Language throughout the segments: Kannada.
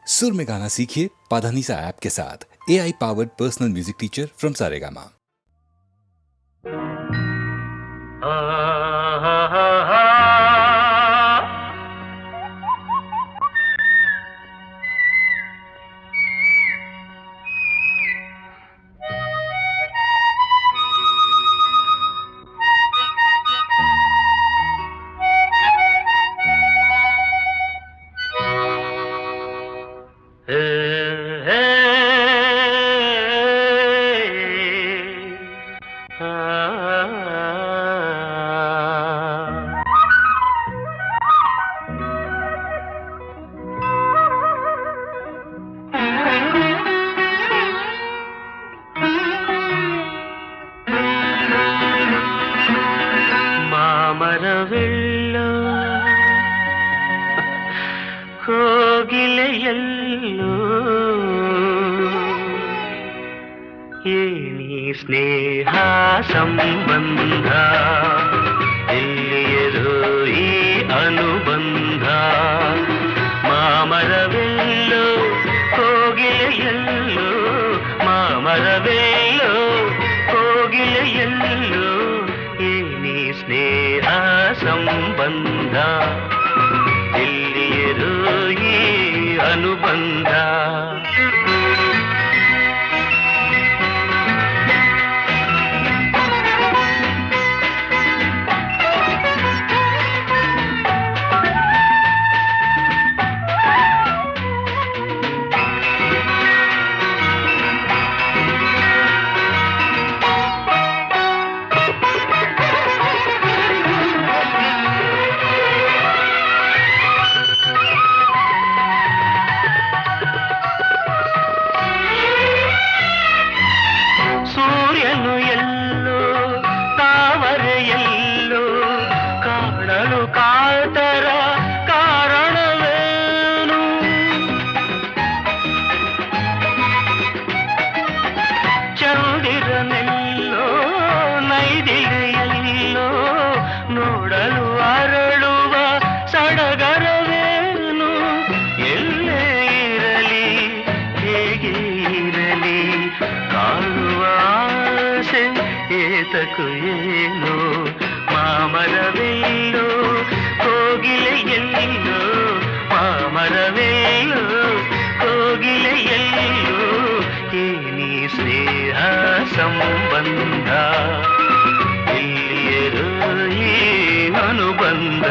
सुर में गाना सीखिए पाधानीसा ऐप के साथ। AI powered personal music teacher from Saregama. ಮಾಮರವೆಲ್ಲೋ ಕೋಗಿಲೆಯಲ್ಲೋ ಏನಿ ಸ್ನೇಹ ಸಂಬಂಧ ಎಲ್ಲಿಯರೋ ಈ ಅನುಬಂಧ ಮಾಮರವೆಲ್ಲೋ ಕೋಗಿಲೆಯಲ್ಲೋ ಮಾಮರವೆಲ್ಲೋ ಕೋಗಿಲೆಯಲ್ಲೋ ಏನಿ ಸ್ನೇಹ ಸಂಬಂಧ ಎಲ್ಲಿಯರೋ ಈ ಅನುಬಂಧ ಸೂರ್ಯನು ಎಲ್ಲೋ ತಾವರೆಯಲ್ಲೋ ಕಾಣಲು ಕಾತರ ಕಾರಣವೇನು ಚಂದಿರನೆಲ್ಲೋ ನೈದಿಲೆಯಲ್ಲೋ ನೋಡಲು ಅರಳುವ ಸಡಗರವೇನು ಎಲ್ಲೇ ಇರಲಿ ಹೇಗೆ ಇರಲಿ ಕಾಣುವ ಆಸೆ ಏತಕು ಏನು ಮಾಮರವೆಲ್ಲೋ ಕೋಗಿಲೆಯಲ್ಲೋ ಮಾಮರವೆಲ್ಲೋ ಕೋಗಿಲೆಯಲ್ಲೋ ಏನಿ ಸ್ನೇಹ ಸಂಬಂಧ ಎಲ್ಲಿಯರೋ ಈ ಅನುಬಂಧ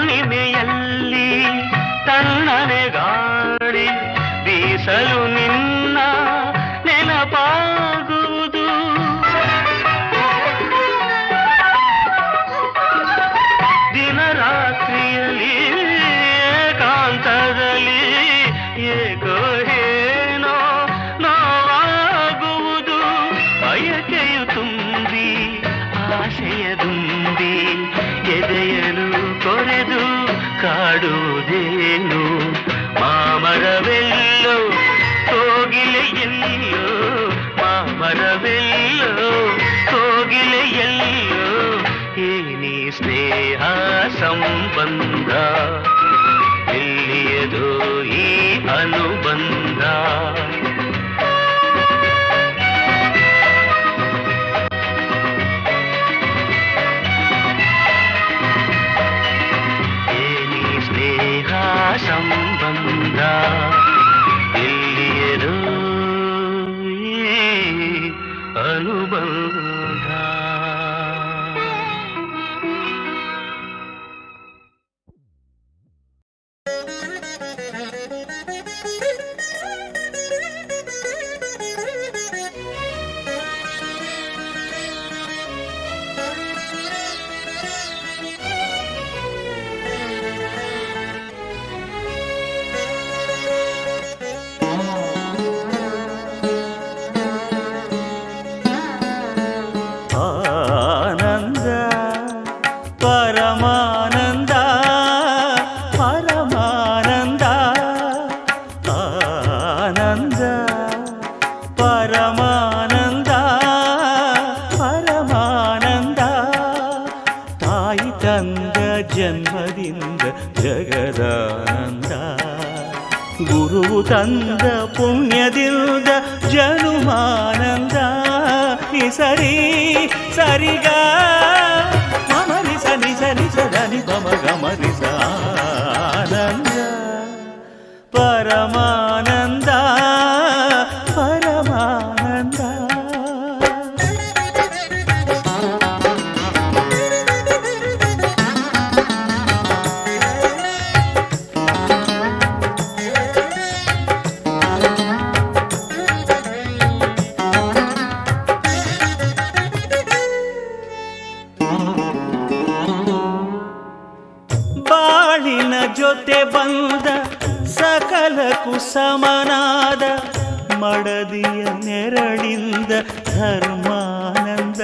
ಹುಣ್ಣಿಮೆಯಲ್ಲಿ ತಣ್ಣನೆ ಗಾಳಿ ಬೀಸಲು ನಿನ್ನ ನೆನಪಾಗುವುದು ದಿನರಾತ್ರಿಯಲ್ಲಿ ಏಕಾಂತದಲ್ಲಿ ಏಕೋ ಏನೋ ನೋವಾಗುವುದು ಬಯಕೆಯು ತುಂಬಿ ಆಸೆಯ ದುಂಬಿ ಎದೆಯಲು ಕೊರೆದು ಕಾಡುವುದೇನು ಮಾಮರವೆಲ್ಲೋ ಕೋಗಿಲೆಯಲ್ಲೋ ಮಾಮರವೆಲ್ಲೋ ಕೋಗಿಲೆಯಲ್ಲೋ ಏನಿ ಸ್ನೇಹ ಸಂಬಂಧ ಎಲ್ಲಿಯದೋ ಈ ಅನುಬಂಧ ಸಂಬಂಧ ಎಲ್ಲಿಯರೋ ಅನುಬಂಧ ಪರಮಾನಂದ ಪರಮಾನಂದ ತಾಯಿ ತಂದ ಜನ್ಮದಿಂದ ಜಗದಾನಂದ ಗುರು ತಂದ ಪುಣ್ಯದಿಂದ ಜನುಮಾನಂದ ನಿಸರಿ ಸರಿಗ ಮಮರಿ ಸನಿ ಸನಿ ಸದನಿ ಪಮ ಗಮರಿ ಆನಂದ ಪರಮಾನಂದ ಪರಮಾನಂದ ಬಾಳಿನ ಜೊತೆ ಬಂದ ಸಕಲಕ್ಕೂ ಸಮನಾದ ಮಡದಿಯ ನೆರಳಿಂದ ಧರ್ಮಾನಂದ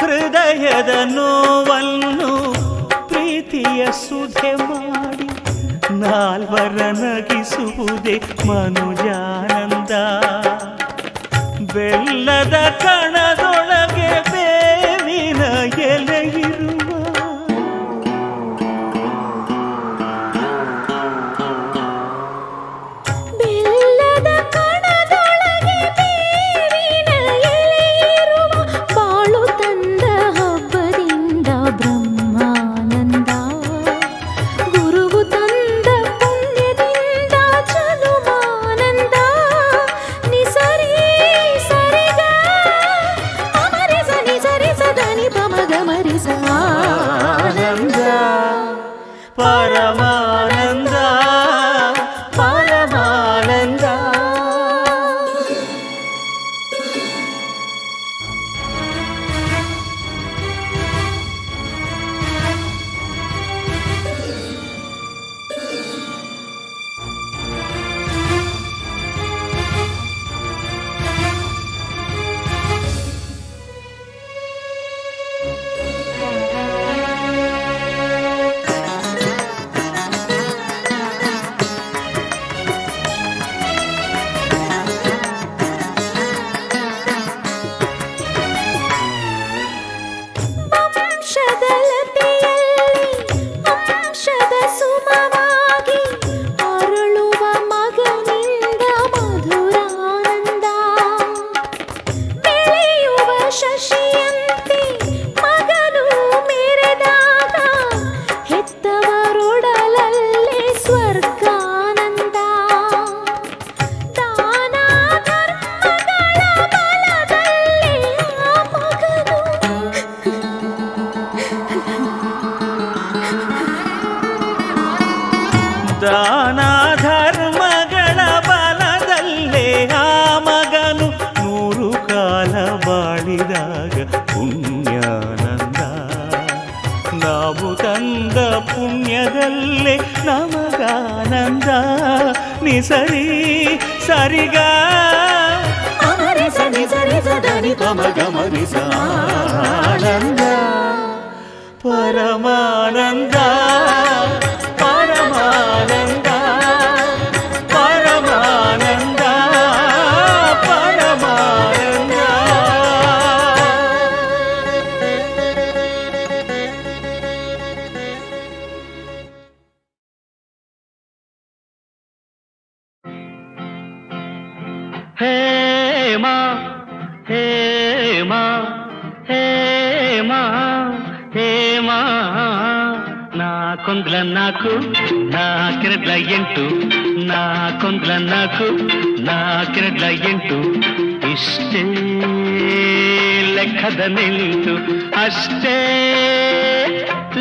ಹೃದಯದ ನೋವನ್ನು ಪ್ರೀತಿಯ ಸುಧೆ ಮಾಡಿ ನಾಲ್ವರ ನಗಿಸುವುದೇ ಮನುಜಾನಂದ ಬೆಲ್ಲದ ಕಣದೊಳಗೆ ಬೇವಿನ ಎಲೆಯಿರುವ ಪರಮಾನಂದ ಪರಮಾನಂದ ದಾನ ಧರ್ಮಗಳ ಬಲದಲ್ಲೇ ಆ ಮಗನು 100 ಕಾಲ ಬಾಳಿದಾಗ ಪುಣ್ಯಾನಂದ ನಾವು ತಂದ ಪುಣ್ಯದಲ್ಲೇ ನಮಗಾನಂದ ನಿಸರಿ ಸರಿಗ ಅಮರಿ ಸನಿ ಸರಿ ಸದನಿ ಪಮ ಗಮರಿ ಆನಂದ ಪರಮಾನಂದ ಪರಮಾನಂದ ಪರಮಾನಂದ ಪರಮಾನಂದ ಹೇಮಾ ಹೇಮಾ ಹೇಮಾ ಹೇಮಾ ನಾಕೊಂದ್ಲ 4 ನಾಕೆರಡ್ಲ 8 ನಾಕೊಂದ್ಲ 4 ನಾಕೆರಡ್ಲ 8 ಇಷ್ಟೇ ಲೆಕ್ಕದ ನಿಂತು ಅಷ್ಟೇ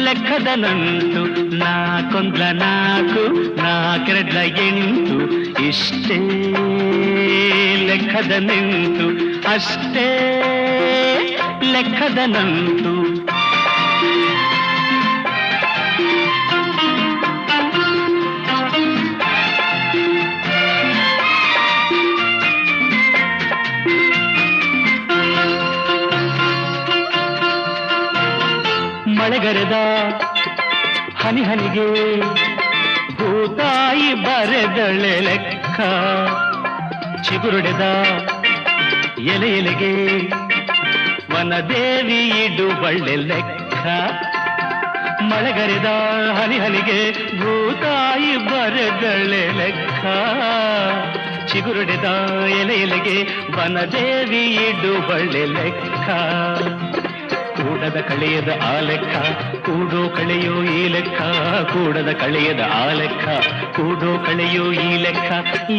ಲೆಕ್ಕದ ನಂಟು ನಾಕೊಂದ್ಲ 4 ನಾಕೆರಡ್ಲ 8 ಇಷ್ಟೇ ಲೆಕ್ಕದ ನಿಂತು ಅಷ್ಟೇ ಲೆಕ್ಕದ ನಂಟು ಮಳೆಗರೆದ ಹನಿ ಹನಿಗೆ ಭೂತಾಯಿ ಬರೆದಳೆ ಲೆಕ್ಕ ಚಿಗುರುಡೆದ ಎಲೆ ಎಲೆಗೆ ವನದೇವಿ ಇಡುವಳ್ಳೆ ಲೆಕ್ಕ. ಮಳೆಗರೆದ ಹನಿ ಹನಿಗೆ ಭೂತಾಯಿ ಬರೆದಳೆ ಲೆಕ್ಕ. ಚಿಗುರುಡೆದ ಎಲೆ ಎಲೆಗೆ ವನದೇವಿ ಇಡುವಳ್ಳೆ ಲೆಕ್ಕ. ಕೂಡದ ಕಳೆಯದ ಆ ಲೆಕ್ಕ ಕೂಡೋ ಕಳೆಯೋ ಈ ಲೆಕ್ಕ. ಕೂಡದ ಕಳೆಯದ ಆ ಲೆಕ್ಕ ಕೂಡೋ ಕಳೆಯೋ ಈ ಲೆಕ್ಕ.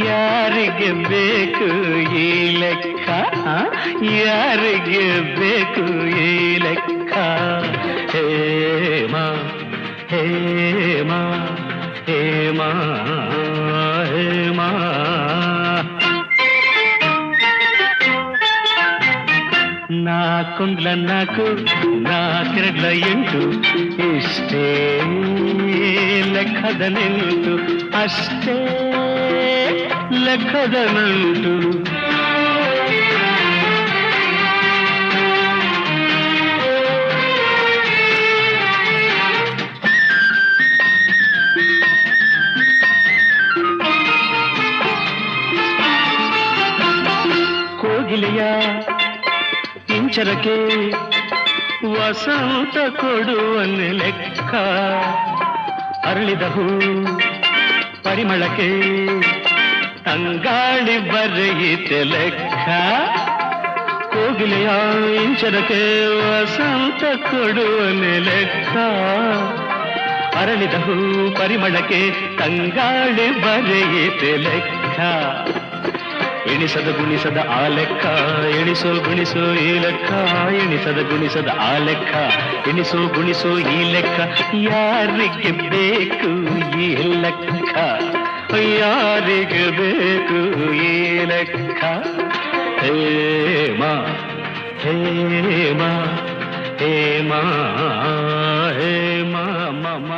ಯಾರಿಗೆ ಬೇಕು ಈ ಲೆಕ್ಕ? ಯಾರಿಗೆ ಬೇಕು ಈ ಲೆಕ್ಕ? ಹೇಮಾ ಹೇಮಾ ಹೇಮಾ ಹೇಮಾ. ನಾಕೊಂದ್ಲ ನಾಲ್ಕು ನಾಲ್ಕೆರಡ್ಲ ಎಂಟು ಇಷ್ಟೇ ಲೆಕ್ಕದ ನೆಂಟು. ಅಷ್ಟೇ ಲೆಕ್ಕದ ನಂಟು. ಕೋಗಿಲೆಯ ಇಂಚರಕ್ಕೆ ವಸಂತ ಕೊಡುವನ್ನೆ ಲೆಕ್ಕ. ಅರಳಿದ ಹೂ ಪರಿಮಳಕ್ಕೆ ತಂಗಾಳಿ ಬರೆಯಿತೆ ಲೆಕ್ಕ. ಕೋಗಿಲೆಯ ಇಂಚರಕ್ಕೆ ವಸಂತ ಕೊಡುವನ್ನೆ ಲೆಕ್ಕ. ಅರಳಿದ ಹೂ ಪರಿಮಳಕ್ಕೆ ತಂಗಾಳಿ ಬರೆಯಿತೆ ಲೆಕ್ಕ. ಎಣಿಸದ ಗುಣಿಸದ ಆ ಲೆಕ್ಕ ಎಣಿಸೋ ಗುಣಿಸೋ ಈ ಲೆಕ್ಕ. ಎಣಿಸದ ಗುಣಿಸದ ಆ ಲೆಕ್ಕ ಎಣಿಸೋ ಗುಣಿಸೋ ಈ ಲೆಕ್ಕ. ಯಾರಿಗೆ ಬೇಕು ಈ ಲೆಕ್ಕ? ಯಾರಿಗೆ ಬೇಕು ಈ ಲೆಕ್ಕ? ಹೇಮಾ ಹೇಮಾ ಹೇಮಾ ಹೇಮಾ ಮಮ.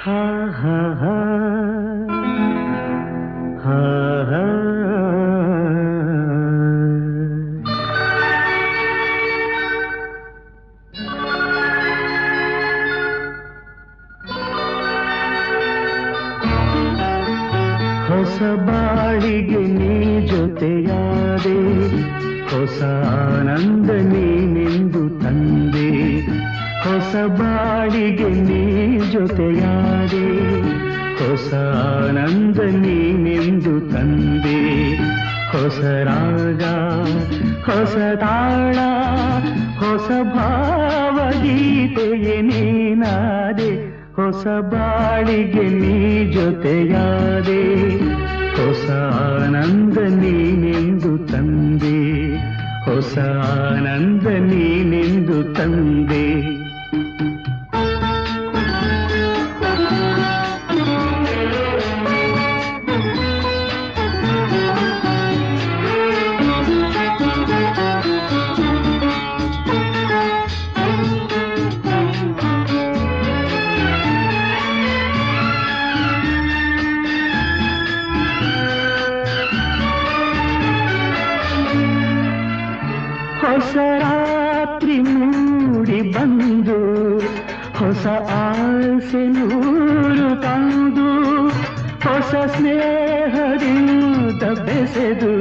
ಹಾ ಹಾ ಹಾ ಹಾ ಹಾ. ಹೊಸ ಬಾಳಿಗೆ ನೀ ಜೊತೆಯಾದೆ, ಹೊಸ ಆನಂದ ನೀನೆಂದು ತಂದೆ. ಹೊಸ ಬಾಳಿಗೆ ನೀ ಜೊತೆಯಾದೆ, ಹೊಸ ಆನಂದ ನೀನೆಂದು ತಂದೆ. ಹೊಸ ರಾಗ ಹೊಸ ತಾಳ ಹೊಸ ಭಾವಗೀತೆಯೇ ನೀನಾದೆ. ಹೊಸ ಬಾಳಿಗೆ ನೀ ಜೊತೆಯಾದೆ, ಹೊಸ ಆನಂದ ನೀನೆಂದು ತಂದೆ. ಹೊಸ ಆನಂದ ನೀನೆಂದು ತಂದೆ. ಹೊಸ ರಾತ್ರಿ ಮೂಡಿ ಬಂದು, ಹೊಸ ಆಸೆ ನೂರು ತಂದು, ಹೊಸ ಸ್ನೇಹದಿಂದ ಬೆಸೆದು,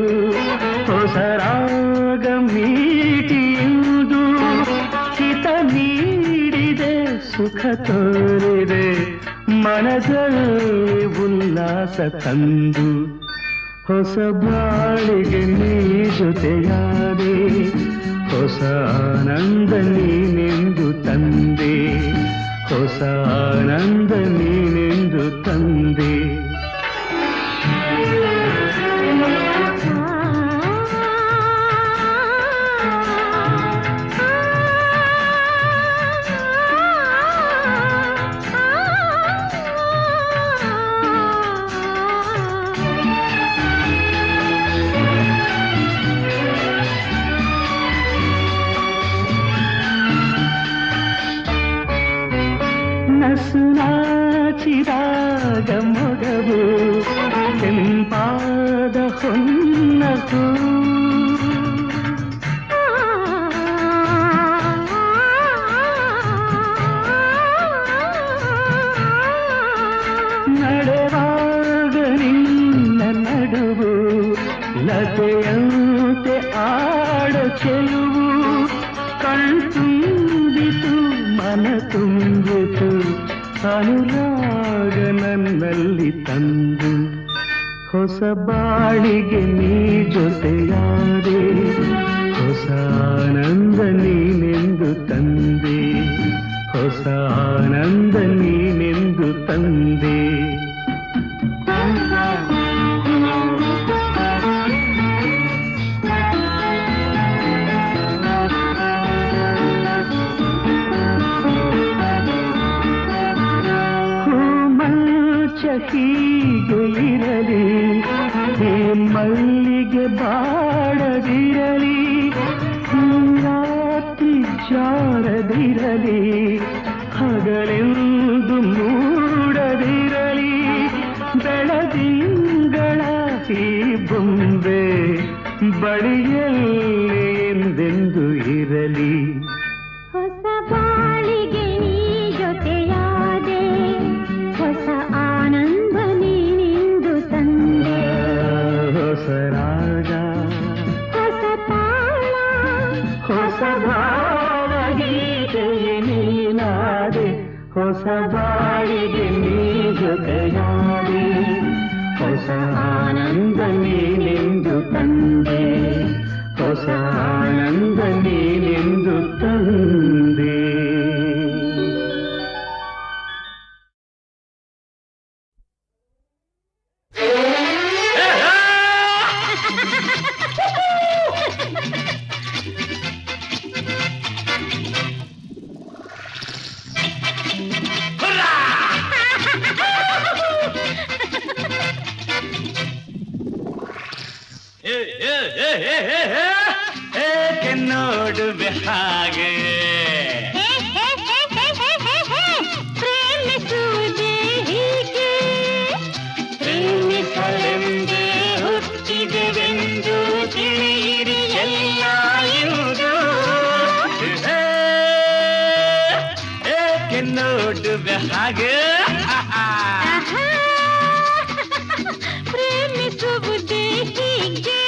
ಹೊಸ ರಾಗ ಮೀಟಿಯುವುದು. ಹಿತ ನೀಡಿದೆ ಸುಖ ತೋರಿದೆ, ಮನದಲ್ಲಿ ಉಲ್ಲಾಸ ತಂದು. ಹೊಸ ಬಾಳಿಗೆ ನೀ ಜೊತೆಯಾದೆ, ಹೊಸ ಆನಂದ ನೀನೆಂದು ತಂದೆ. ಹೊಸ ಆನಂದ ನೀನೆಂದು ತಂದೆ. ನಸು ಹಾಡೋ ಚೆಲುವು ಕಣ್ತುಂಬಿತು ಮನ ತುಂಬಿತು ಅನುರಾಗ ನನ್ನಲ್ಲಿ ತಂದು ಹೊಸ ಬಾಳಿಗೆ ನೀ ಜೊತೆಯಾದೆ ಹೊಸ ಆನಂದ ನೀನೆಂದು ತಂದೆ ಹೊಸ ಆನಂದ ನೀನೆಂದು ತಂದೆ ಹೀಗೆ ಇರಲಿ ಹೇ ಮಲ್ಲಿಗೆ ಬಾಡದಿರಲಿ ರಾತ್ರಿ ಜಾರದಿರಲಿ ಹಗಲೆಂದು ಮೂಡದಿರಲಿ ಬೆಳದಿಂಗಳ ಈ ಬೊಂಬೆ ಬಳಿಯಲ್ಲಿ ಎಂದೆಂದು ಇರಲಿ ಹೊಸ ಬಾಳಿಗೆ ನೀ ಜೊತೆಯಾದೆ ಹೊಸ ಆನಂದ ನೀನೆಂದು ತಂದೆ ಹೊಸ ರಾಗ ಹೊಸ ತಾಳ ಹೊಸ ಭಾವಗೀತೆಯೇ ನೀನಾದೆ ಹೊಸ ಬಾಳಿಗೆ ನೀ ಜೊತೆಯಾದೆ ಹೊಸ ಆನಂದ ನೀನೆಂದು ತಂದೆ ಹೊಸ ಆನಂದ ನೀನೆಂದು ತಂದೆ ನೋಡುವೆ ಹಾಗೆ ಪ್ರೇಮಿಸುವುದೇ ಹೀಗೆ ಪ್ರೇಮಿಸಲೆಂದೇ ಹುಟ್ಟಿದೆವೆಂದು ತಿಳಿಯಿರಿ ಎಲ್ಲ ಎಂದು ಏಕೆ ನೋಡುವೆ ಹಾಗೆ ಪ್ರೇಮಿಸುವುದೇ ಹೀಗೆ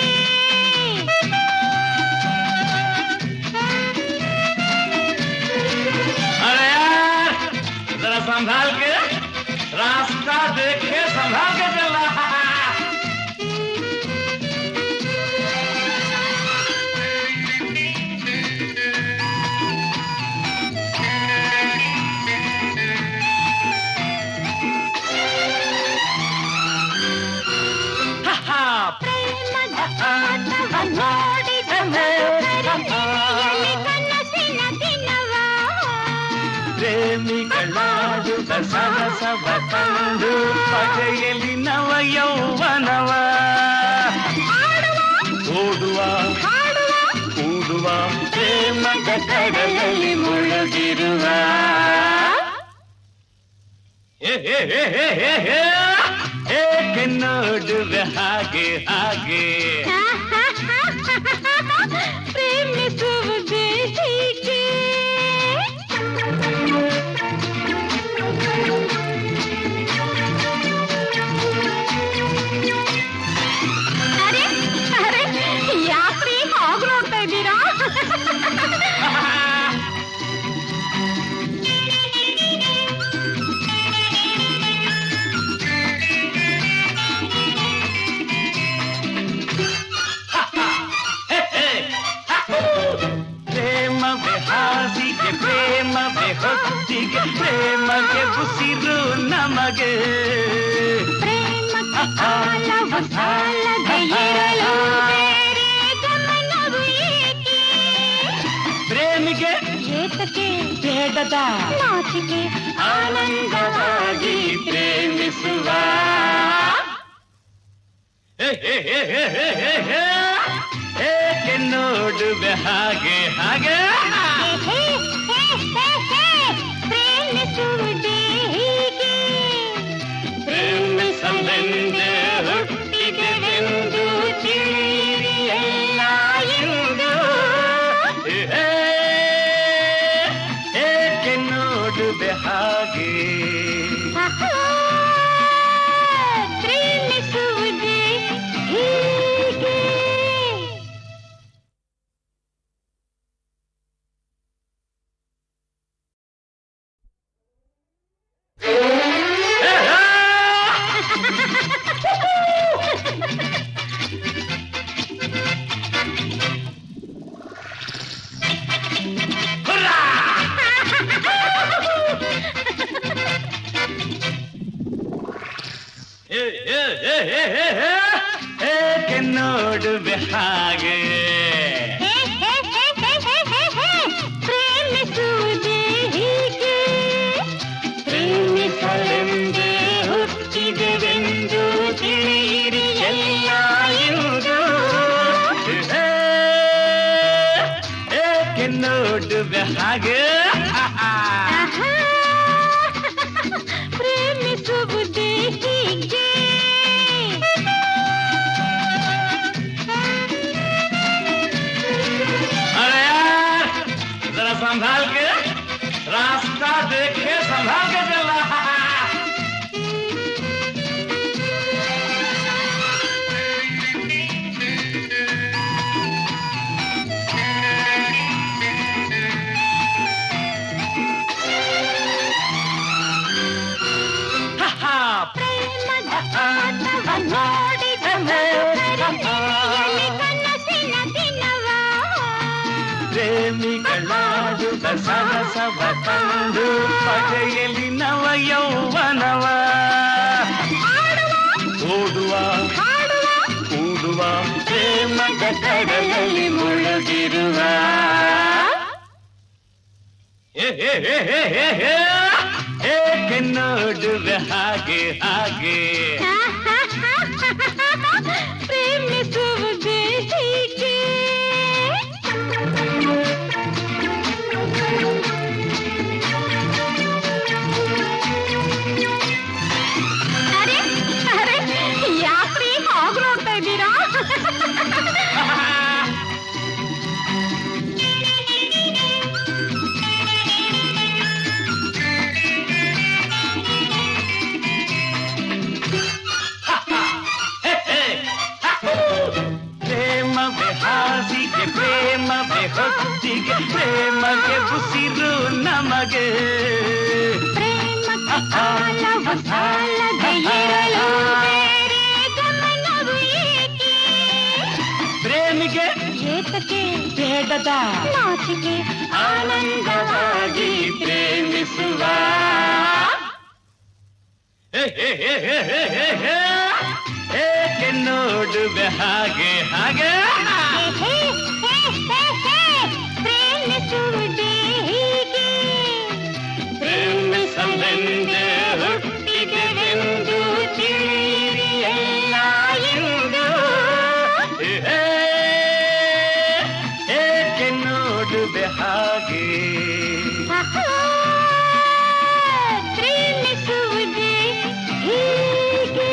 संभाल के रास्ता देखे संभाल के चलना ಪ್ರೇಮಿಗಳಾಡುವ ಸಹಸವ ತಂದು ಪಗೆಯಲಿ ನವ ಯೌವನವ ಓಡುವ ಕೂಡುವ ಪ್ರೇಮದ ಕಡಲಲ್ಲಿ ಮುಳುಗಿರುವ ಏಕೆ ನೋಡುವೆ ಹಾಗೆ ಹಾಗೆ ಪ್ರೇಮಿಸುವುದೇ ಹೀಗೆ ಯಾಕ್ರಿ ಹಾಗೆ ನೋಡ್ತಾ ಇದ್ದೀರಾ ಪ್ರೇಮವೇ ಹಾಸಿಗೆ ಪ್ರೇಮವೇ ಹೊತ್ತಿಗೆ ಪ್ರೇಮಗೆ ಉಸಿರು ನಮಗೆ ಪ್ರೇಮಕ್ಕೆ ಕಾಲವು ಸಾಲದೆ ಇರಲು ಬೇರೆ ಗಮನವು ಏಕೆ ಪ್ರೇಮಿಗೆ ಏತಕ್ಕೆ ಬೇಡದ ನಾಚಿಕೆ ಆನಂದವಾಗಿ ಪ್ರೇಮಿಸುವ ಏಕೆ ನೋಡುವೆ ಹಾಗೆ ಹಾಗೆ ಪ್ರೇಮಿಸುವುದೇ ಹೀಗೆ ಪ್ರೇಮಿಸಲೆಂದೇ ಹುಟ್ಟಿದೆವೆಂದು ತಿಳಿಯಿರಿ ಎಲ್ಲ ಎಂದು ಏಕೆ ನೋಡುವೆ ಹಾಗೆ ಪ್ರೇಮಿಸುವುದೇ ಹೀಗೆ ಏಕೆ ನೋಡುವೆ ಹಾಗೆ ಪ್ರೇಮಿಸುವುದೇ ಹೀಗೆ ಪ್ರೇಮಿಸಲೆಂದೇ ಹುಟ್ಟಿದೆವೆಂದು ತಿಳಿಯಿರಿ ಎಲ್ಲ ಎಂದು ಏಕೆ ನೋಡುವೆ ಹಾಗೆ ಪ್ರೇಮಿಸುವುದೇ ಹೀಗೆ अरे यार जरा संभाल के रास्ता देखे संभाल के चलना ಪ್ರೇಮದ ಆಟವ ನೋಡಿದ ಕನಸಿನ ದಿನವ ಪ್ರೇಮಿಗಳಾಡುತ್ತ ಸಹಸವ ತಂದು ಪಗೆಯಲ್ಲಿ ನವ ಯೌವನವ ಓಡುವ ಕೂಡುವ ಪ್ರೇಮದ ಕಡಲಲ್ಲಿ ಮುಳುಗಿರುವ ಏಕೆ ನೋಡುವೆ ಹಾಗೆ ಹಾಗೆ ಪ್ರೇಮಿಸುವುದೇ ಹೀಗೆ ಅರೆ ಅರೆ ಯಾಕ್ರಿ ಹಾಗೆ ನೋಡ್ತಾ ಇದ್ದೀರಾ ಪ್ರೇಮವೇ ಹಾಸಿಗೆ ಪ್ರೇಮವೇ ಹೊತ್ತಿಗೆ ಪ್ರೇಮಗೆ ಉಸಿರು ನಮಗೆ ಪ್ರೇಮಕ್ಕೆ ಕಾಲವು ಸಾಲದೆ ಇರಲು ಬೇರೆ ಗಮನವು ಏಕೆ ಪ್ರೇಮಿಗೆ ಏತಕ್ಕೆ ಬೇಡದ ನಾಚಿಕೆ ಆನಂದವಾಗಿ ಪ್ರೇಮಿಸುವ ಏಕೆ ನೋಡುವೆ ಹಾಗೆ ಹಾಗೆ ಪ್ರೇಮಿಸುವುದೇ ಹೀಗೆ ಪ್ರೇಮಿಸಲೆಂದೇ ಹುಟ್ಟಿದೆವೆಂದು ತಿಳಿಯಿರಿ ಎಲ್ಲ ಎಂದು ಏಕೆ ನೋಡುವೆ ಹಾಗೆ ಪ್ರೇಮಿಸುವುದೇ ಹೀಗೆ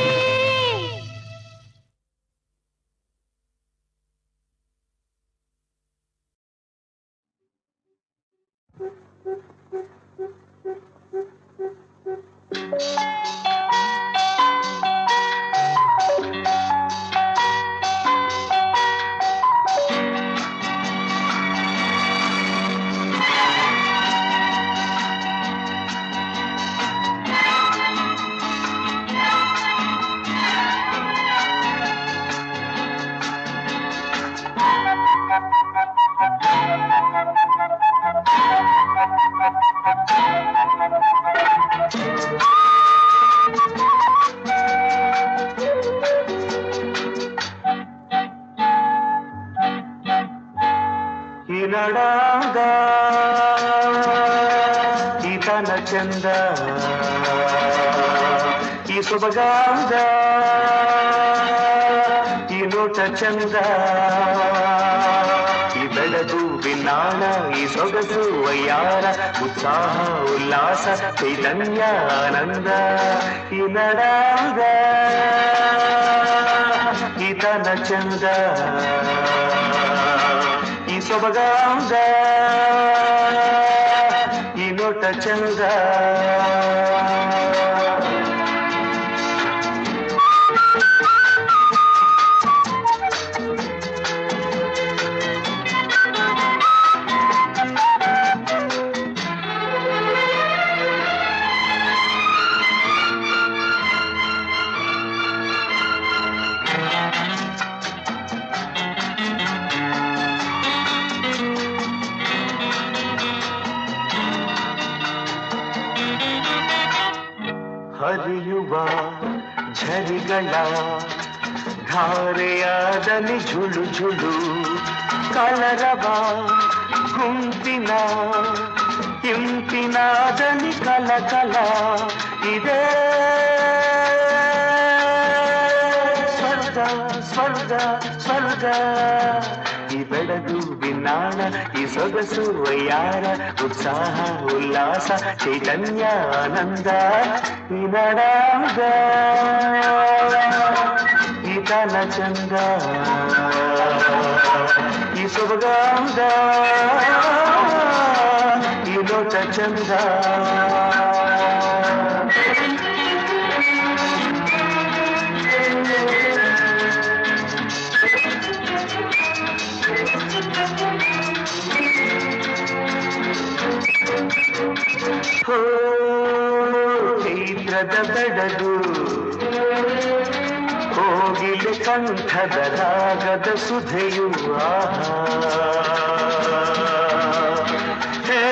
ಈ ನಡಾದ ಈತನ ಚಂದ ಈ ಸೊಬಗಾದ ಈ ನೋಟ ಚಂದ ಈ ಬೆಳಗು ಬಿನ್ನಾಣ ಈ ಸೊಗಸು ವಯ್ಯಾರ ಉತ್ಸಾಹ ಉಲ್ಲಾಸ ಚೈತನ್ಯ ಆನಂದ ಈ ನಡಾದ ಈತನ ಚಂದ ಈ ಸೊಬಗಾದ ಈ ನೋಟ ಚಂದ ಹರಿಯುವ ಝರಿಗಳ ಧಾರೆಯಾದಲ್ಲಿ ಝುಳು ಝುಳು ಕಲರವ ಗುಂಪಿನ ಇಂಪಿನಾದಲ್ಲಿ ಕಲ ಕಲ ಇದೆ ಸ್ವರ್ಗ ಸ್ವರ್ಗ ಸ್ವರ್ಗ ಈ ಬೆಳಗು ಬಿನ್ನಾಣ ಈ ಸೊಗಸು ವಯ್ಯಾರ ಉತ್ಸಾಹ ಉಲ್ಲಾಸ ಚೈತನ್ಯ ಆನಂದ ಈ ನಡಾಗ ಈ ತನ ಚಂದ ಈ ಸೊಬಗಾಂಗ ಈ ಲೋಟ ಚಂದ ಚೈತ್ರದ ಬೆಡಗು ಕೋಗಿಲೆ ಕಂಠದ ರಾಗದ ಸುಧೆಯು ಹೇ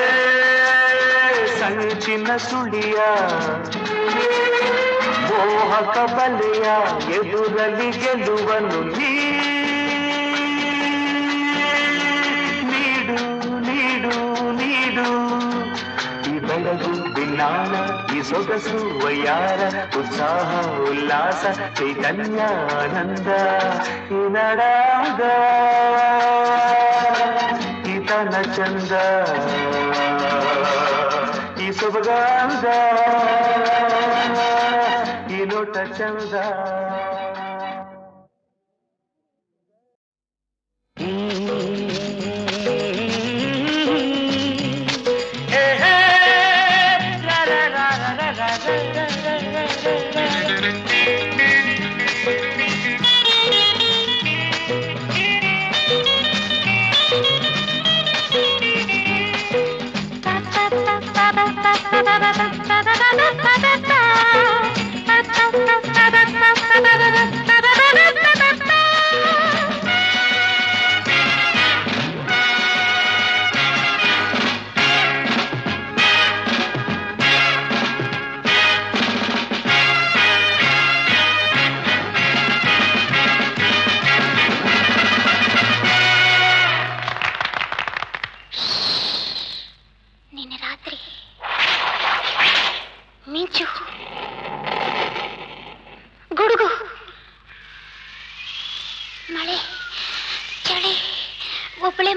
ಸಂಚಿನ ಸುಳಿಯ ಮೋಹಕ ಬಲೆಯ ಎದುರಲಿ ಗೆಲುವನ್ನು ನೀಡು ನೀಡು ನೀಡು ಈ ಬೆಳಗು ಬಿನ್ನಾಣ ಈ ಸೊಗಸು ವಯ್ಯಾರ ಉತ್ಸಾಹ ಉಲ್ಲಾಸ ಚೈತನ್ಯ ಆನಂದ ಈ ನಡಾಗ ಈ ತನ ಚಂದ ಈ ಸೊಬಗಾಂಗ ಈ ಲೋಟ ಚಂದ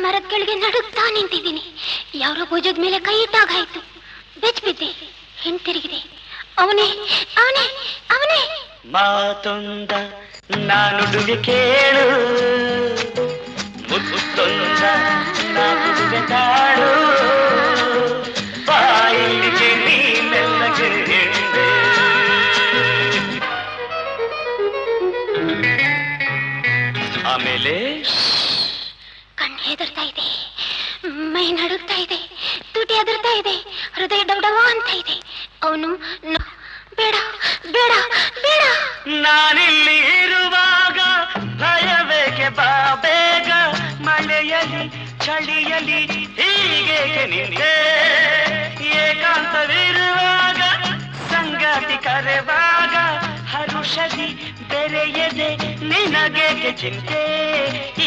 ಮರದ ಕೆಳಗೆ ನಡುಗ್ತಾ ನಿಂತಿದ್ದೀನಿ. ಯಾರೋ ಭುಜದ ಮೇಲೆ ಕೈ ಇಟ್ಟಾಗಾಯ್ತು. ಬೆಚ್ಬಿದ್ದೆ, ಹಿಂತಿರುಗಿದೆ. ಅವನೇ ಅವನೇ ಅವನೇ. ಮಾತೊಂದ ನಾನುಡುಗೆ ಕೇಳು, ಮುತ್ತೊಂದ ನಾನುಡುಗೆ ತಾಳು, ಬಾಯಿಗೆ ನೀನೆಲ್ಲಗೆ ಹಿಂದೆ. ಆಮೇಲೆ ಕಣ್ಣು ಹೆದರ್ತಾ ಇದೆ, ಮೈ ನಡುಗ್ತಾ ಇದೆ, ತುಟಿ ಹೆದರ್ತಾ ಇದೆ, ಹೃದಯ ಡೌಡವ ಅಂತ ಇದೆ. ಅವನು ಬೇಡ ಬೇಡ ಬೇಡ, ನಾನಿಲ್ಲಿ ಇರುವಾಗ ಭಯವೇಕೆ, ಬಾ ಬೇಗ. ಮಳೆಯಲಿ ಚಳಿಯಲಿ ಹೀಗೆ ನಿಂತೆ, ಏಕಾಂತವಿರುವಾಗ ಸಂಗಾತಿ ಕರೆವಾಗ ಹರುಷದಿ ಬೆರೆಯದೆ ನಿನಗೇಕೆ ಚಿಂತೆ.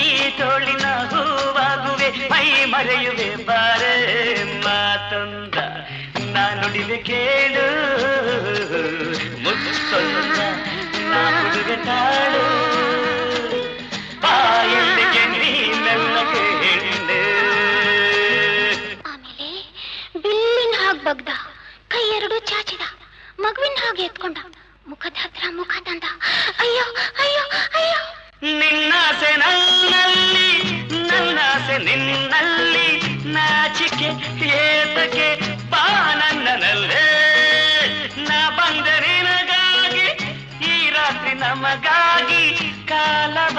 ಈ ತೋಳಿನ ಹೂವಾಗುವೆ, ಮೈ ಮರೆಯುವೆ ಬಾರೆ. ಮಾತೊಂದ ನಾನುಡಿವೆ ಕೇಳು, ಮುತ್ತೊಂದ ನಾನುಡುವೆ ತಾಳು, ಬಾಯಲ್ಲಿಗೆ ನೀನೆಲ್ಲಗೆ ಹೆಣ್ಣು. ಆಮೇಲೆ ಬಿಲ್ಲಿನ ಹಾಗೆ ಬಗ್ದ, ಕೈ ಎರಡು ಚಾಚಿದ, ಮಗುವಿನ ಹಾಗೆ ಎತ್ಕೊಂಡ, ಮುಖದ ಹತ್ರ ಮುಖ ತಂದ. ಅಯ್ಯೋ ಅಯ್ಯೋ ಅಯ್ಯೋ. ನಿನ್ನಾಸೆ ನನ್ನಲ್ಲಿ, ನನ್ನಾಸೆ ನಿನ್ನಲ್ಲಿ, ನಾಚಿಕೆ ಏತಕ್ಕೆ, ಬಾ ನನ್ನಲ್ಲೇ. ನಾ ಬಂದೆ ನಿನಗಾಗಿ, ಈ ರಾತ್ರಿ ನಮಗಾಗಿ, ಕಾಲವ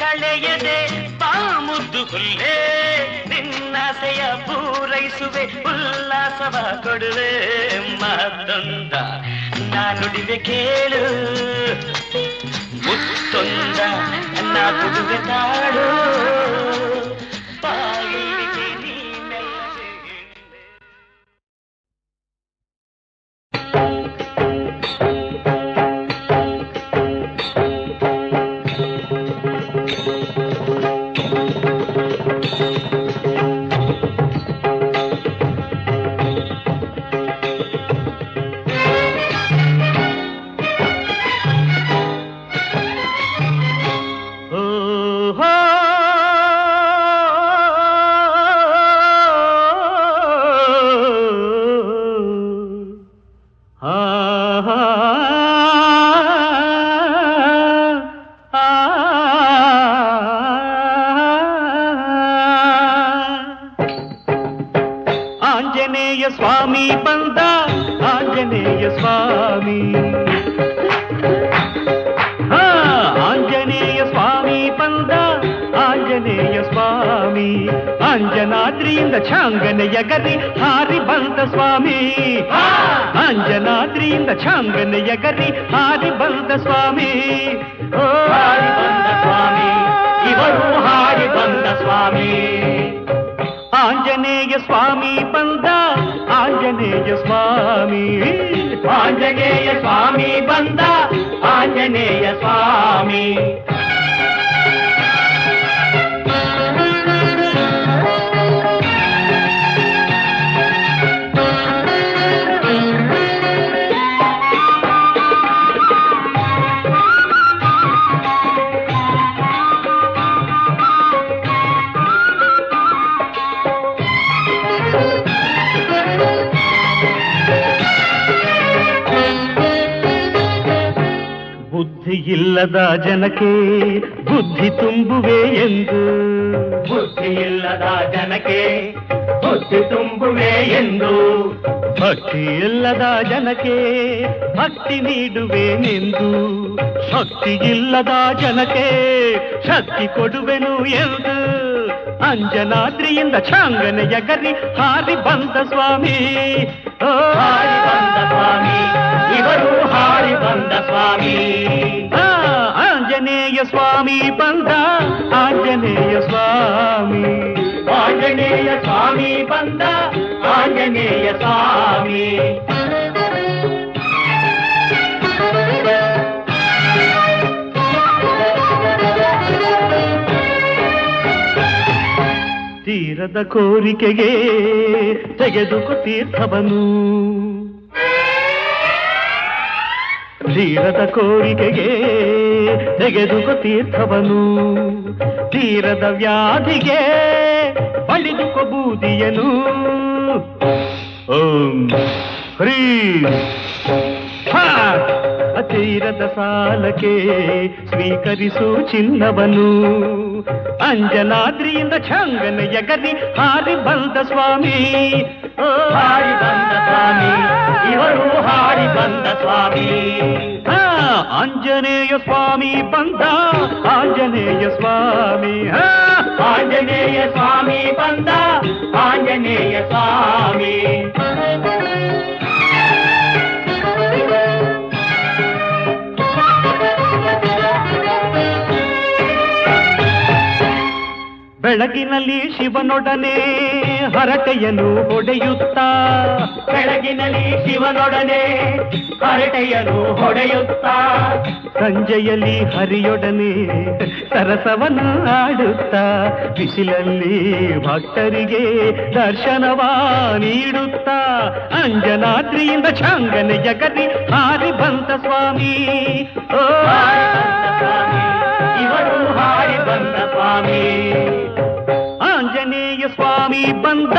ಕಳೆಯದೆ ಬಾ ಮುದ್ದು ಹುಲ್ಲೇ. ನಿನ್ನಾಸೆಯ ಪೂರೈಸುವೆ, ಉಲ್ಲಾಸವ ಕೊಡುವೆ. ಮಾತೊಂದ ನಾನುಡಿವೆ ಕೇಳು, ಮುತ್ತೊಂದ ನಾ ಕೊಡುವೆ ತಾಳು, ಬಾಯಿಗೆ ನೀನೆಲ್ಲಗೆ ಹಿಂದೆ. ಆಂಜನೇಯ ಸ್ವಾಮಿ ಬಂದ ಆಂಜನೇಯ ಸ್ವಾಮಿ ಆಂಜನೇಯ ಸ್ವಾಮಿ ಬಂದ ಆಂಜನೇಯ ಸ್ವಾಮಿ ಅಂಜನಾದ್ರಿಯಿಂದ ಛಾಂಗನೆಯ ಗರಿ ಹಾರಿ ಬಂದ ಸ್ವಾಮಿ ಅಂಜನಾದ್ರಿಯಿಂದ ಛಾಂಗನೆಯ ಗರಿ ಹಾರಿ ಬಂದ ಸ್ವಾಮಿ ಹಾರಿ ಬಂದ ಸ್ವಾಮಿ ಇವರು ಹಾರಿ ಬಂದ ಸ್ವಾಮಿ ಆಂಜನೇಯ ಸ್ವಾಮಿ ಬಂದ ಆಂಜನೇಯ ಸ್ವಾಮಿ ಆಂಜನೇಯ ಸ್ವಾಮಿ ಬಂದ ಆಂಜನೇಯ ಸ್ವಾಮಿ ಇಲ್ಲದ ಜನಕ್ಕೆ ಬುದ್ಧಿ ತುಂಬುವೆ ಎಂದು ಬುದ್ಧಿ ಇಲ್ಲದ ಜನಕ್ಕೆ ಬುದ್ಧಿ ತುಂಬುವೆ ಎಂದು ಭಕ್ತಿ ಇಲ್ಲದ ಜನಕ್ಕೆ ಭಕ್ತಿ ನೀಡುವೆನೆಂದು ಶಕ್ತಿ ಇಲ್ಲದ ಜನಕ್ಕೆ ಶಕ್ತಿ ಕೊಡುವೆನು ಎಂದು ಅಂಜನಾದ್ರಿಯಿಂದ ಛಾಂಗನೆಯ ಗರಿ ಹಾರಿ ಬಂದ ಸ್ವಾಮಿ ಹಾರಿ ಬಂದ ಸ್ವಾಮಿ ಇವರು ಹಾರಿ ಬಂದ ಸ್ವಾಮಿ ಆಂಜನೇಯ ಸ್ವಾಮಿ ಬಂದ ಆಂಜನೇಯ ಸ್ವಾಮಿ ಆಂಜನೇಯ ಸ್ವಾಮಿ ಬಂದ ಆಂಜನೇಯ ಸ್ವಾಮಿ ತೀರದ ಕೋರಿಕೆಗೆ ತೆಗೆದುಕೊ ತೀರ್ಥವನು ತೀರದ ಕೋರಿಕೆಗೆ ತೆಗೆದುಕೊ ತೀರ್ಥವನು ತೀರದ ವ್ಯಾಧಿಗೆ ಬಳಿದುಕೊ ಬೂದಿಯನು ಓಂ ಹ್ರೀ ತೀರದ ಸಾಲಕ್ಕೆ ಸ್ವೀಕರಿಸು ಚಿನ್ನವನು ಅಂಜನಾದ್ರಿಯಿಂದ ಛಾಂಗನೆಯ ಗರಿ ಹಾರಿ ಬಂದ ಸ್ವಾಮಿ ಹಾರಿ ಬಂದ ಸ್ವಾಮಿ ಇವರು ಹಾರಿ ಬಂದ ಸ್ವಾಮಿ ಆಂಜನೇಯ ಸ್ವಾಮಿ ಬಂದ ಆಂಜನೇಯ ಸ್ವಾಮಿ ಆಂಜನೇಯ ಸ್ವಾಮಿ ಬಂದ ಆಂಜನೇಯ ಸ್ವಾಮಿ ಬೆಳಗಿನಲ್ಲಿ ಶಿವನೊಡನೆ ಹರಟೆಯನ್ನು ಹೊಡೆಯುತ್ತಾ ಬೆಳಗಿನಲ್ಲಿ ಶಿವನೊಡನೆ ಹರಟೆಯನ್ನು ಹೊಡೆಯುತ್ತಾ ಸಂಜೆಯಲ್ಲಿ ಹರಿಯೊಡನೆ ಸರಸವನ್ನು ಆಡುತ್ತಾ ಬಿಸಿಲಲ್ಲಿ ಭಕ್ತರಿಗೆ ದರ್ಶನವ ನೀಡುತ್ತಾ ಅಂಜನಾದ್ರಿಯಿಂದ ಛಾಂಗನೆಯ ಗರಿ ಹಾರಿ ಬಂದ ಸ್ವಾಮಿ ಇವರು ಹಾರಿ ಬಂದ ಸ್ವಾಮಿ ಆಂಜನೇಯ ಸ್ವಾಮಿ ಬಂದ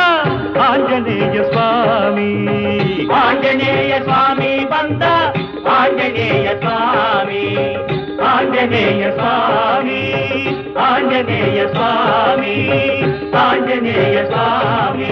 ಆಂಜನೇಯ ಸ್ವಾಮಿ ಆಂಜನೇಯ ಸ್ವಾಮಿ ಬಂದ ಆಂಜನೇಯ ಸ್ವಾಮಿ ಆಂಜನೇಯ ಸ್ವಾಮಿ ಆಂಜನೇಯ ಸ್ವಾಮಿ ಆಂಜನೇಯ ಸ್ವಾಮಿ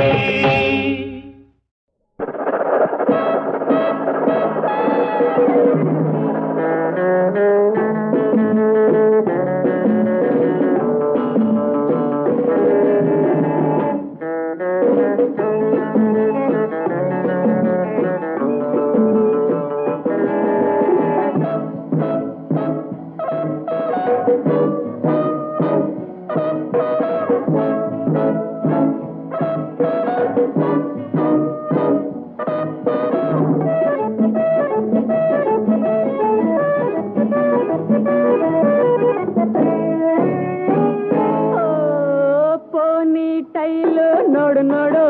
ನೋಡು ನೋಡು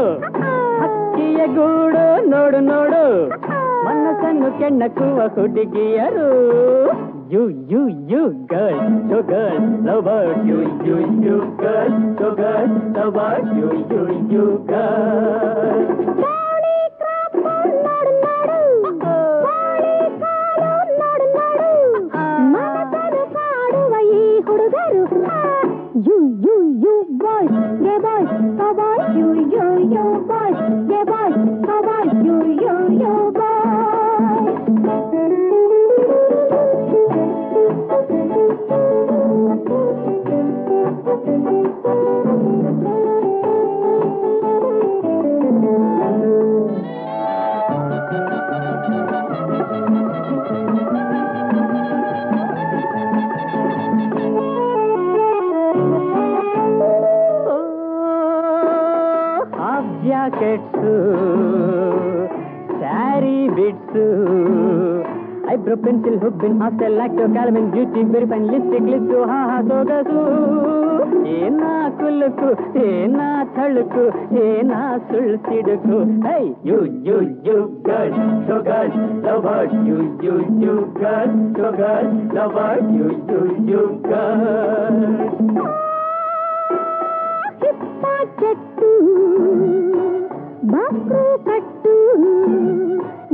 ಹಕ್ಕಿಯ ಗೂಡು ನೋಡು ನೋಡು ಮನಸ್ಸನ್ನು ಕೆಣ್ಣಕುವ ಹುಡುಗಿಯರು you you you girl you girl lover you you you girl you girl lover you you you girl You, you, you boys, yeah boys, oh boys, you, you, you boys, yeah boys, jackets sari bits eyebrow pencil ಹುಬ್ಬಿನ್ ಹಾಸ್ಟೆಲ್ ಆಕ್ಟೋ calamine beauty very fine lipstick list ಹಾ ಸೊಗಸು ಏನಾ ಕುಲುಕು ಏನಾ ಥಳುಕು ಏನಾ ಸುಳ್ ಸಿಡುಕು hi you girl show girl love bird you girl show girl love bird you girl ಹಿಪ್ಪ ಚೆಟ್ಟು ಬಾಕ್ರು ಕಟ್ಟು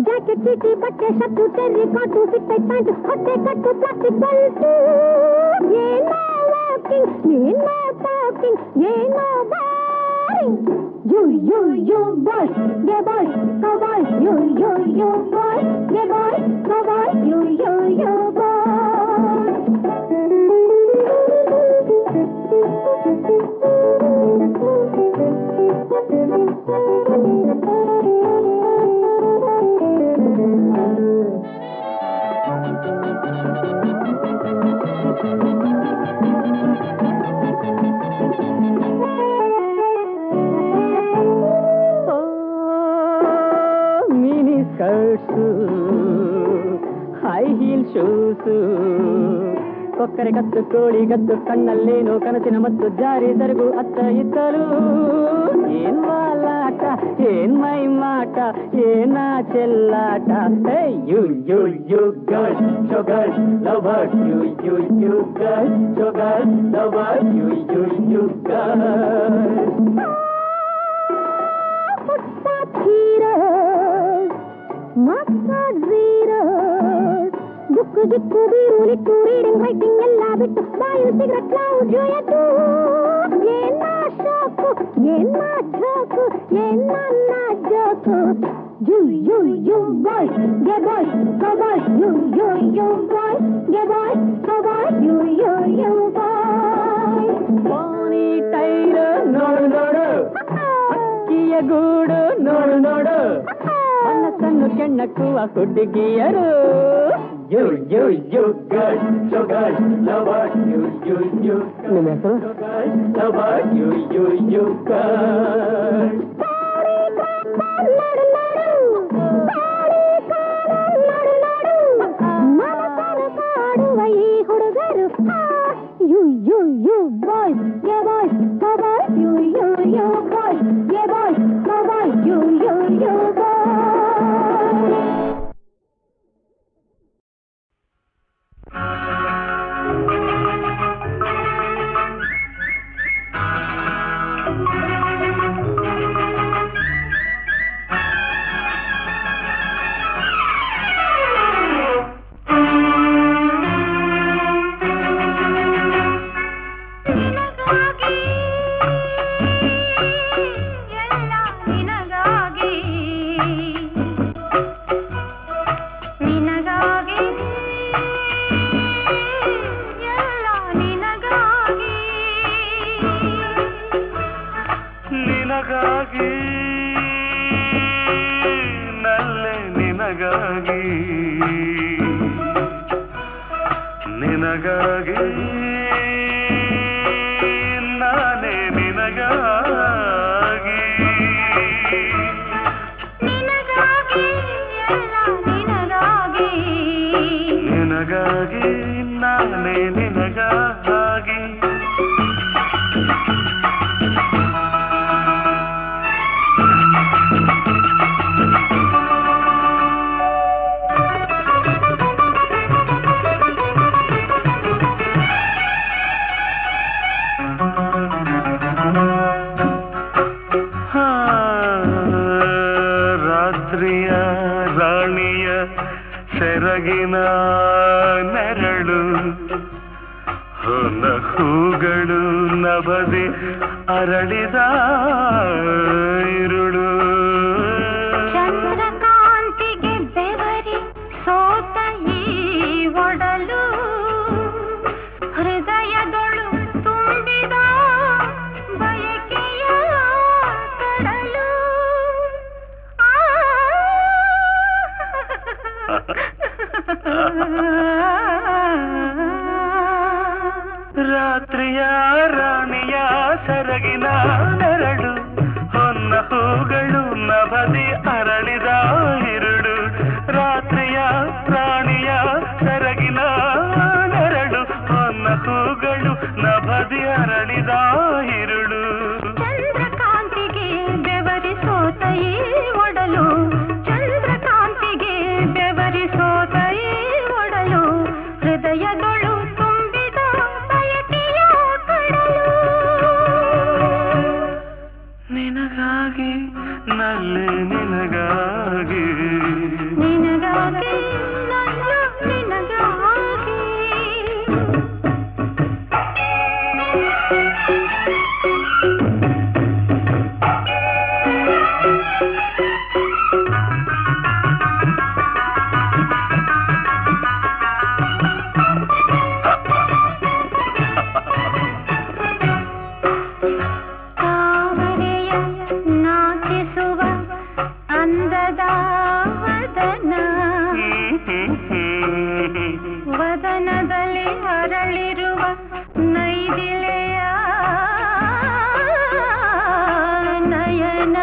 ಜಾಕೆಟ್ ಚೀಟಿ ಬಟ್ಟೆ shirt terry cot fitted pant ಹೊಟ್ಟೆ ಕಟ್ಟು ಪ್ಲಾಸ್ಟಿಕ್ ಬೆಲ್ಟು ಏನೋ ವಾಕಿಂಗ್ ಏನೋ ಟಾಕಿಂಗ್ ಏನೋ ಬಾರಿಂಗ್ ಯು ಬಾಯ್ ಗೆ ಬಾಯ್ ಕೋ ಬಾಯ್ ಯು ಬಾಯ್ ಗೆ ಬಾಯ್ ಕೋ boy you mini skirts high heel shoes ಕೊಕ್ಕರೆ ಕತ್ತು ಕೋಳಿ ಗದ್ದು ಕಣ್ಣಲ್ಲೇನು ಕನಸಿನ ಮತ್ತು ಜಾರಿ ಸರಗು ಅತ್ತ ಇತ್ತಲು ಏನ್ ವಾಲಾಟ ಏನ್ ಮೈ ಮಾಟ ಏನಾ ಚೆಲ್ಲಾಟ hey you girl show girl love bird you girl show girl love bird you girl ದುಕ್ಕು ದಿಕ್ಕು ಬೀರು ನಿಟ್ಟು ರೀಡಿಂಗ್ ರೈಟಿಂಗ್ ಎಲ್ಲ ಬಿಟ್ಟು ಬಾಯಿಲ್ ಸಿಗರೆಟ್ ನಾವು ಜೋಯಟ್ಟು ಏನಾ ಶಾಕು ಏನಾ ಜೋಕು ಏನಾ ಜೋಕು ಯು ಬಾಯ್ ಗೆ ಬಾಯ್ ಕೋ ಬಾಯ್ ಯು ಬಾಯ್ ಗೆ ಬಾಯ್ ಕೋ boy you bye pani tyre ನೋಡು ಅಕ್ಕಿಯ ಗೂಡು ನೋಡು ಮನಸ್ಸನ್ನು ಕೆಣ್ಣಕ್ಕುವ ಹುಡುಗಿಯರು you girl show girl love bird you ನಿಮ್ಮ ಹೆಸರು ಲವ್ ಬರ್ಡ್ ಯು ಗರ್ಲ್ ಕಾಡುವ ಈ ಹುಡುಗರು ಯು ಬಾಯ್ ಗೆ ಬಾಯ್ ಕೋ ಬಾಯ್ ಯು ಬಾಯ್ ಗೆ ಬಾಯ್ ಕೋ ಬಾಯ್ ಯು ಬಾಯ್ ನಿನಗಾಗಿ ನಾನೇ ನಿನಗಾಗಿ ನಿನಗಾಗಿ ನಾನೇ ನಿನಗಾಗಿ ಸೆರಗಿನ ನೆರಳು ಹೊಲ ಹೂಗಳು ನಭದೆ ಅರಳಿದ ಇರುಳು ಚಂದ್ರಕಾಂತಿಗೆ ಬೆವರಿ ಸೋತ ಈ ಒಡಲು ಹೃದಯದೊಳು ತುಂಬಿದ ಬಯಕೆಯ ಕಡಲು ರಾತ್ರಿಯ ರಾಣಿಯ ಸೆರಗಿನ ನೆರಳು ನಿನಗಾಗಿ ನಲ್ಲೆ ನಿನಗಾಗಿ ನಿನಗಾಗಿ ನನ್ನ ನಿನಗಾಗಿ ತಾವರೆಯ ನಾಚಿಸುವ ಅಂದದ ವದನ ವದನದಲ್ಲಿ ಅರಳಿರುವ ನೈದಿಲೆಯ ನಯನ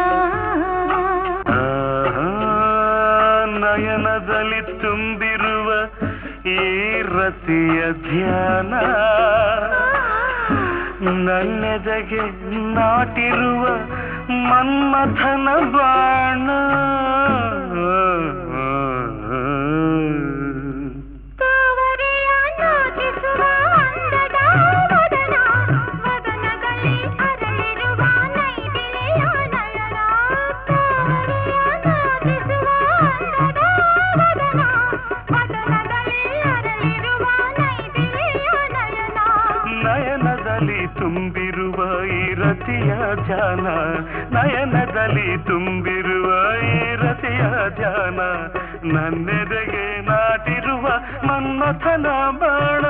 ನಯನದಲ್ಲಿ ತುಂಬಿರುವ ಈ ರತಿಯ ಧ್ಯಾನ ನನ್ನೆದೆಗೆ ನಾಟಿರುವ ಮನ್ಮಥನ ಬಾಣ ತಾವರೆಯ ನಾಚಿಸುವ ಅಂದದ ವದನ ವದನದಲ್ಲಿ ಅರಳಿರುವ ನೈದಿಲೆಯ ನಯನ ತಾವರೆಯ ನಾಚಿಸುವ ಅಂದದ ವದನ ವದನದಲ್ಲಿ ಅರಳಿರುವ ನೈದಿಲೆಯ ನಯನ ನಯನದಲ್ಲಿ ತುಂಬಿರುವ ಈ ರತಿಯ ಧ್ಯಾನ ನಯನದಲ್ಲಿ ತುಂಬಿರುವ ಈ ರತಿಯ ಧ್ಯಾನ ನನ್ನೆದೆಗೆ ನಾಟಿರುವ ಮನ್ಮಥನ ಬಾಣ